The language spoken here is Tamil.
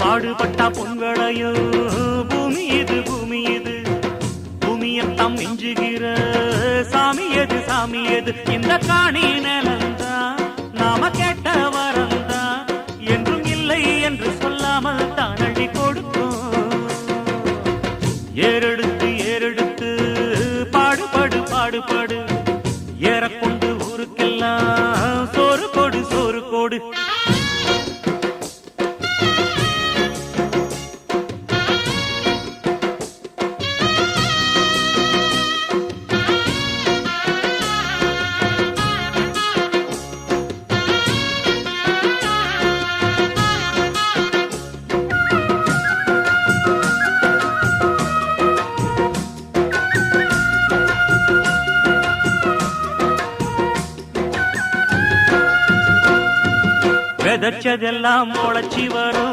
பாடுபட்டா பொன்வளையோ பூமி இது பூமி இது பூமியத்தான் மிஞ்சுகிற சாமி எது சாமி எது இந்த காணி நிலந்தான் நாம கேட்ட வரந்தான் என்றும் இல்லை என்று சொல்லாமல் தான் அள்ளி கொடுக்கும் ஏறெடுத்து ஏறெடுத்து பாடுபடு பாடுபடு ஏறக்கொண்டு ஊருக்கெல்லாம் சோறு கொடு சோறு கொடு விதைச்சதெல்லாம் முளைச்சி வரும்